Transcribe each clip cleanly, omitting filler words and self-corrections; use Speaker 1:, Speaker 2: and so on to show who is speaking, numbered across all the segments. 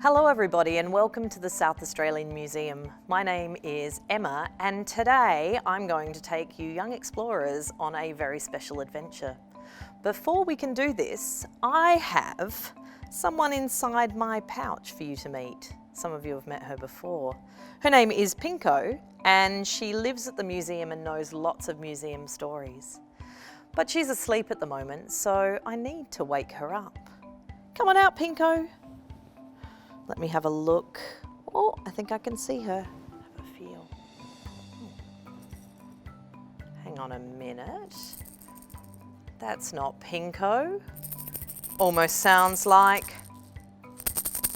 Speaker 1: Hello everybody and welcome to the South Australian Museum. My name is Emma and today I'm going to take you young explorers on a very special adventure. Before we can do this, I have someone inside my pouch for you to meet. Some of you have met her before. Her name is Pinko and she lives at the museum and knows lots of museum stories. But she's asleep at the moment, so I need to wake her up. Come on out, Pinko. Let me have a look. Oh, I think I can see her. Have a feel. Hang on a minute. That's not Pinko. Almost sounds like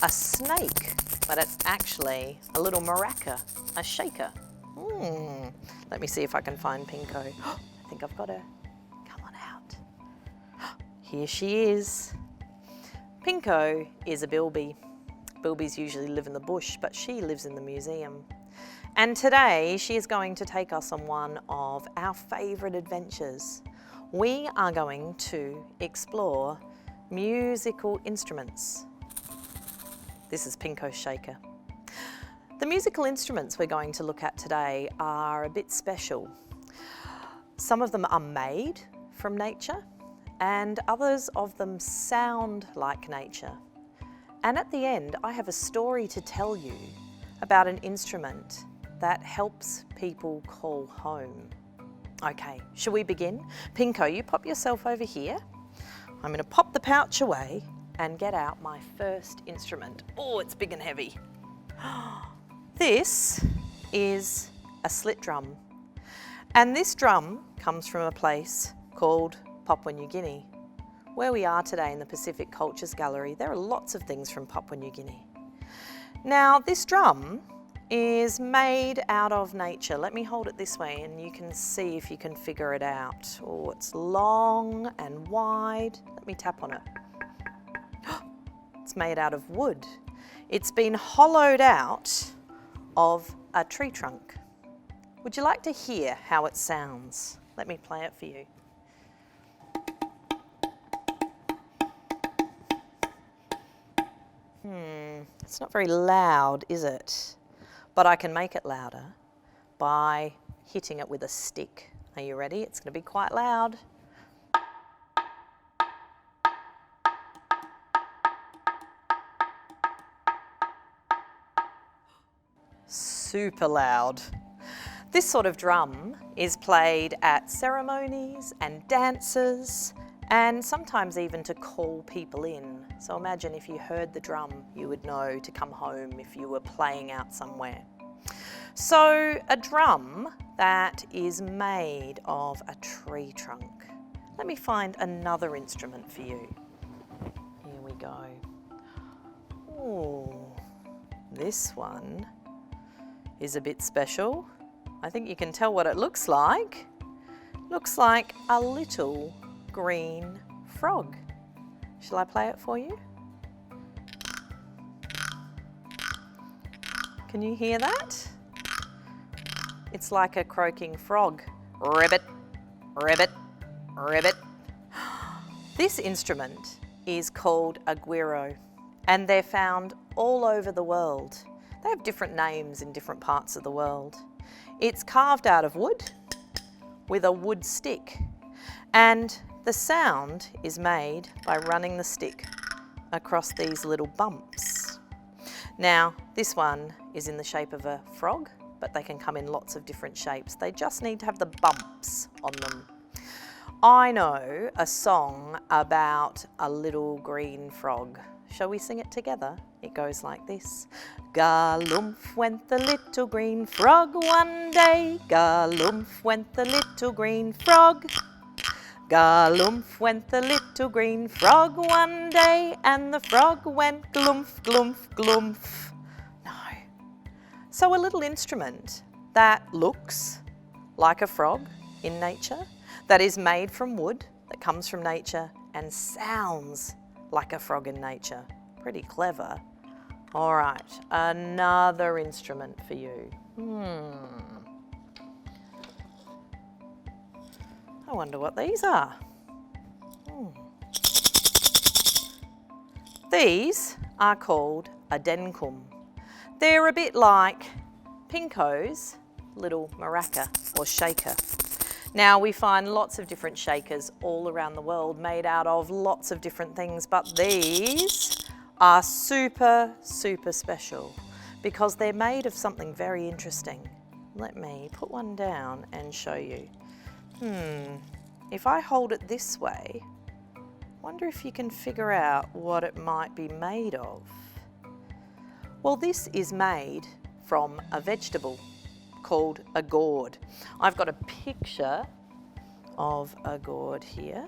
Speaker 1: a snake, but it's actually a little maraca, a shaker. Let me see if I can find Pinko. I think I've got her. Come on out. Here she is. Pinko is a bilby. Bilbies usually live in the bush, but she lives in the museum. And today she is going to take us on one of our favourite adventures. We are going to explore musical instruments. This is Pinko's shaker. The musical instruments we're going to look at today are a bit special. Some of them are made from nature and others of them sound like nature. And at the end, I have a story to tell you about an instrument that helps people call home. Okay, shall we begin? Pinko, you pop yourself over here. I'm going to pop the pouch away and get out my first instrument. Oh, it's big and heavy. This is a slit drum. And this drum comes from a place called Papua New Guinea. Where we are today in the Pacific Cultures Gallery, there are lots of things from Papua New Guinea. Now, this drum is made out of nature. Let me hold it this way and you can see if you can figure it out. Oh, it's long and wide. Let me tap on it. It's made out of wood. It's been hollowed out of a tree trunk. Would you like to hear how it sounds? Let me play it for you. It's not very loud, is it? But I can make it louder by hitting it with a stick. Are you ready? It's going to be quite loud. Super loud. This sort of drum is played at ceremonies and dances and sometimes even to call people in. So imagine if you heard the drum, you would know to come home if you were playing out somewhere. So a drum that is made of a tree trunk. Let me find another instrument for you. Here we go. Oh, this one is a bit special. I think you can tell what it looks like. Looks like a little green frog. Shall I play it for you? Can you hear that? It's like a croaking frog. Ribbit, ribbit, ribbit. This instrument is called a guiro and they're found all over the world. They have different names in different parts of the world. It's carved out of wood with a wood stick and the sound is made by running the stick across these little bumps. Now, this one is in the shape of a frog, but they can come in lots of different shapes. They just need to have the bumps on them. I know a song about a little green frog. Shall we sing it together? It goes like this. Galumph went the little green frog one day. Galumph went the little green frog. Galumph went the little green frog one day, and the frog went glumph, glumph, glumph. No. So a little instrument that looks like a frog in nature, that is made from wood, that comes from nature, and sounds like a frog in nature. Pretty clever. All right, another instrument for you. I wonder what these are. These are called Adenkum. They're a bit like Pinko's little maraca or shaker. Now we find lots of different shakers all around the world made out of lots of different things, but these are super, super special because they're made of something very interesting. Let me put one down and show you. If I hold it this way, wonder if you can figure out what it might be made of. Well, this is made from a vegetable called a gourd. I've got a picture of a gourd here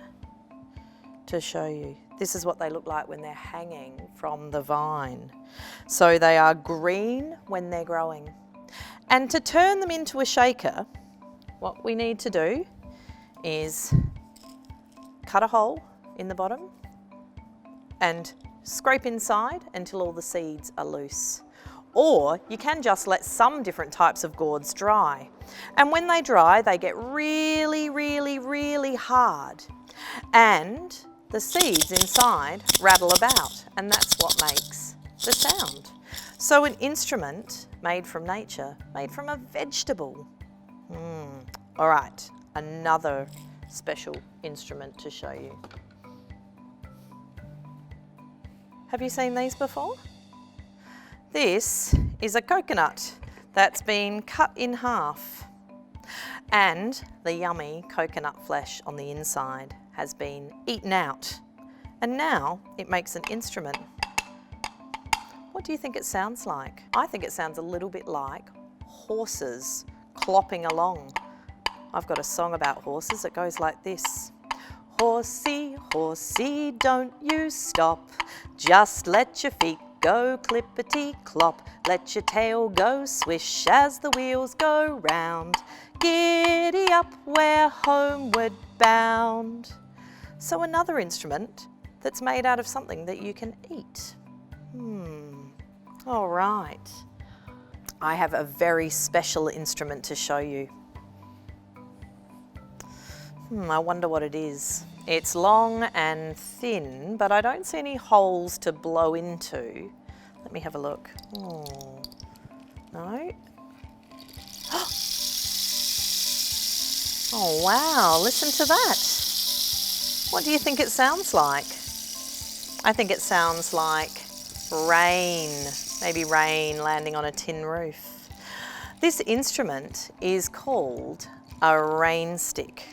Speaker 1: to show you. This is what they look like when they're hanging from the vine. So they are green when they're growing. And to turn them into a shaker, what we need to do is cut a hole in the bottom and scrape inside until all the seeds are loose. Or you can just let some different types of gourds dry. And when they dry, they get really, really, really hard. And the seeds inside rattle about, and that's what makes the sound. So an instrument made from nature, made from a vegetable. All right, another special instrument to show you. Have you seen these before? This is a coconut that's been cut in half, and the yummy coconut flesh on the inside has been eaten out, and now it makes an instrument. What do you think it sounds like? I think it sounds a little bit like horses clopping along. I've got a song about horses. It goes like this. Horsey, horsey, don't you stop. Just let your feet go clippity-clop. Let your tail go swish as the wheels go round. Giddy up, we're homeward bound. So another instrument that's made out of something that you can eat. All right. I have a very special instrument to show you. I wonder what it is. It's long and thin, but I don't see any holes to blow into. Let me have a look. Oh, no. Oh, wow, listen to that. What do you think it sounds like? I think it sounds like rain, maybe rain landing on a tin roof. This instrument is called a rain stick.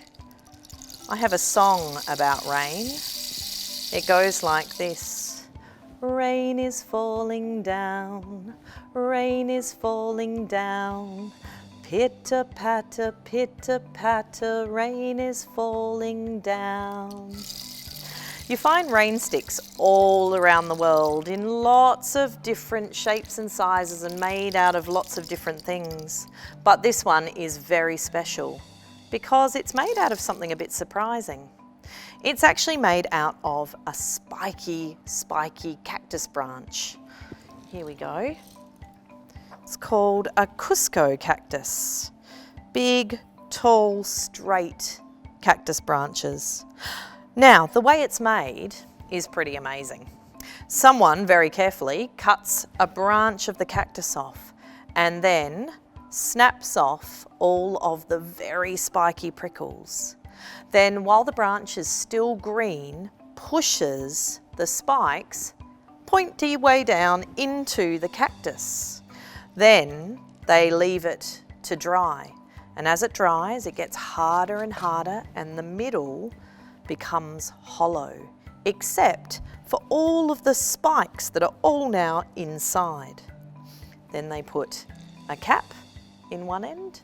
Speaker 1: I have a song about rain. It goes like this. Rain is falling down, rain is falling down. Pitter-patter, pitter-patter, rain is falling down. You find rain sticks all around the world in lots of different shapes and sizes and made out of lots of different things. But this one is very special because it's made out of something a bit surprising. It's actually made out of a spiky cactus branch. Here we go. It's called a Cusco cactus. Big, tall, straight cactus branches. Now, the way it's made is pretty amazing. Someone very carefully cuts a branch of the cactus off and then snaps off all of the very spiky prickles. Then, while the branch is still green, pushes the spikes pointy way down into the cactus. Then they leave it to dry. And as it dries, it gets harder and harder, and the middle becomes hollow, except for all of the spikes that are all now inside. Then they put a cap in one end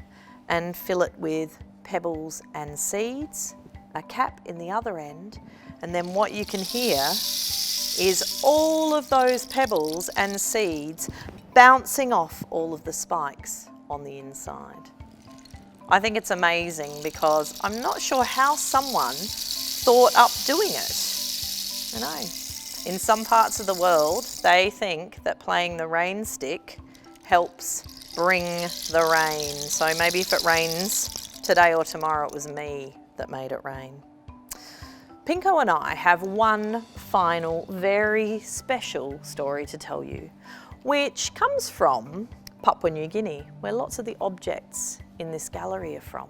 Speaker 1: and fill it with pebbles and seeds, a cap in the other end, and then what you can hear is all of those pebbles and seeds bouncing off all of the spikes on the inside. I think it's amazing because I'm not sure how someone thought up doing it. I know. In some parts of the world, they think that playing the rain stick helps bring the rain. So maybe if it rains today or tomorrow, it was me that made it rain. Pinko and I have one final, very special story to tell you, which comes from Papua New Guinea, where lots of the objects in this gallery are from.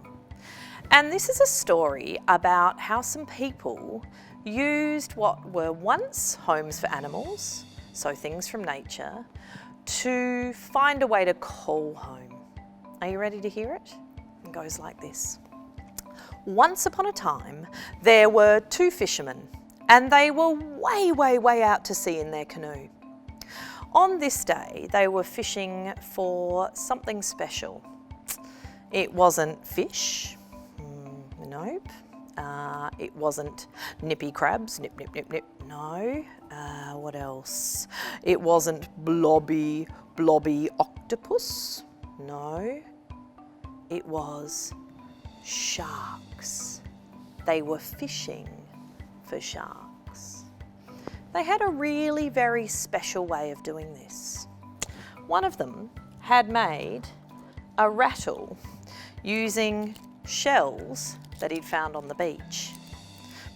Speaker 1: And this is a story about how some people used what were once homes for animals, so things from nature, to find a way to call home. Are you ready to hear it? It goes like this. Once upon a time, there were two fishermen, and they were way, way, way out to sea in their canoe. On this day, they were fishing for something special. It wasn't fish, nope. It wasn't nippy crabs, nip, nip, nip, nip, no. What else? It wasn't blobby octopus, no. It was sharks. They were fishing for sharks. They had a really very special way of doing this. One of them had made a rattle using shells that he'd found on the beach.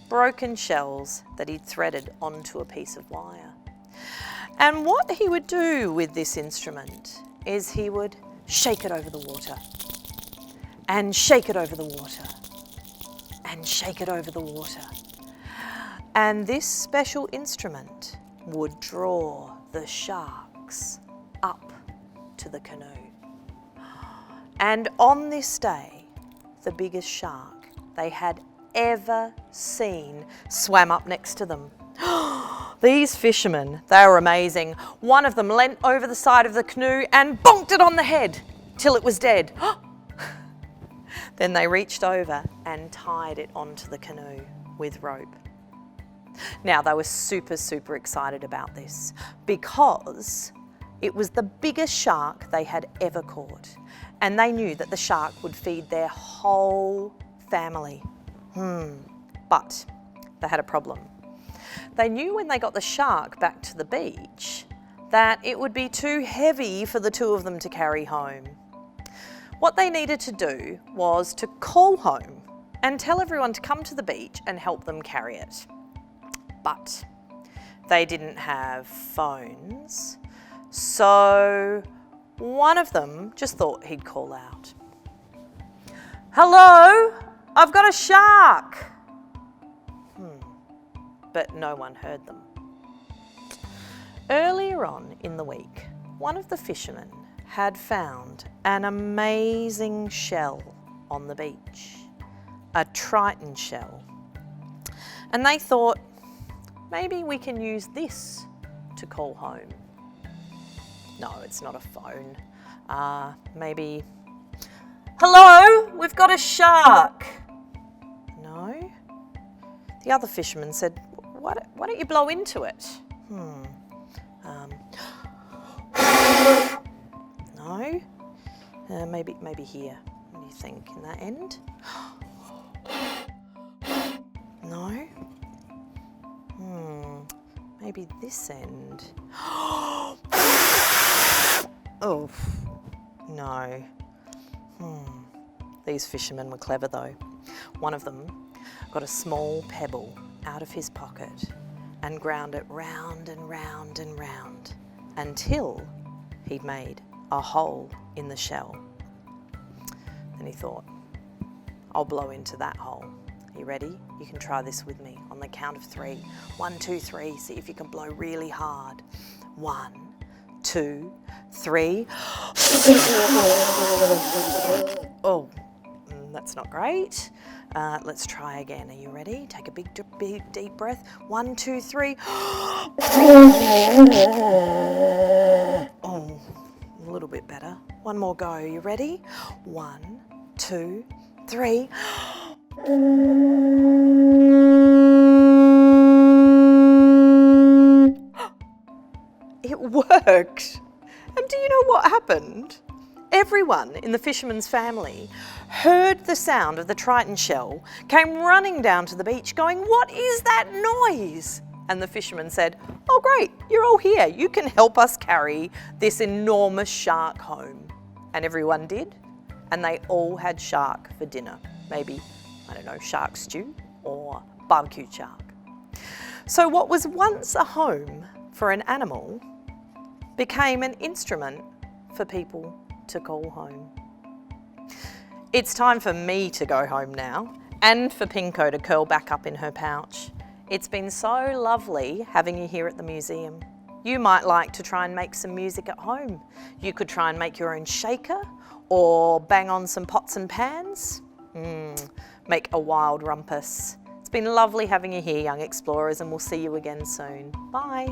Speaker 1: Broken shells that he'd threaded onto a piece of wire. And what he would do with this instrument is he would shake it over the water, and shake it over the water, and shake it over the water. And this special instrument would draw the sharks up to the canoe. And on this day, the biggest shark they had ever seen swam up next to them. These fishermen, they were amazing. One of them leant over the side of the canoe and bonked it on the head till it was dead. Then they reached over and tied it onto the canoe with rope. Now they were super, super excited about this because it was the biggest shark they had ever caught. And they knew that the shark would feed their whole family. But they had a problem. They knew when they got the shark back to the beach that it would be too heavy for the two of them to carry home. What they needed to do was to call home and tell everyone to come to the beach and help them carry it. But they didn't have phones, so one of them just thought he'd call out. "Hello, I've got a shark!" But no one heard them. Earlier on in the week, one of the fishermen had found an amazing shell on the beach, a triton shell. And they thought, maybe we can use this to call home. No, it's not a phone. Maybe, "Hello, we've got a shark." No. The other fisherman said, why don't you blow into it? No. Maybe here. What do you think? In that end? No. Maybe this end. Oh, no. These fishermen were clever though. One of them got a small pebble out of his pocket and ground it round and round and round until he'd made a hole in the shell. Then he thought, I'll blow into that hole. Are you ready? You can try this with me on the count of 3. 1, 2, 3. See if you can blow really hard. 1, 2, 3. Oh, that's not great. Let's try again. Are you ready? Take a big deep breath. 1, 2, 3. Oh, a little bit better. One more go. Are you ready? 1, 2, 3. It worked. And do you know what happened? Everyone in the fisherman's family heard the sound of the triton shell, came running down to the beach going, "What is that noise?" And the fisherman said, "Oh great, you're all here. You can help us carry this enormous shark home." And everyone did, and they all had shark for dinner. Maybe, I don't know, shark stew or barbecue shark. So what was once a home for an animal became an instrument for people to call home. It's time for me to go home now, and for Pinko to curl back up in her pouch. It's been so lovely having you here at the museum. You might like to try and make some music at home. You could try and make your own shaker or bang on some pots and pans. Make a wild rumpus. It's been lovely having you here, young explorers, and we'll see you again soon. Bye.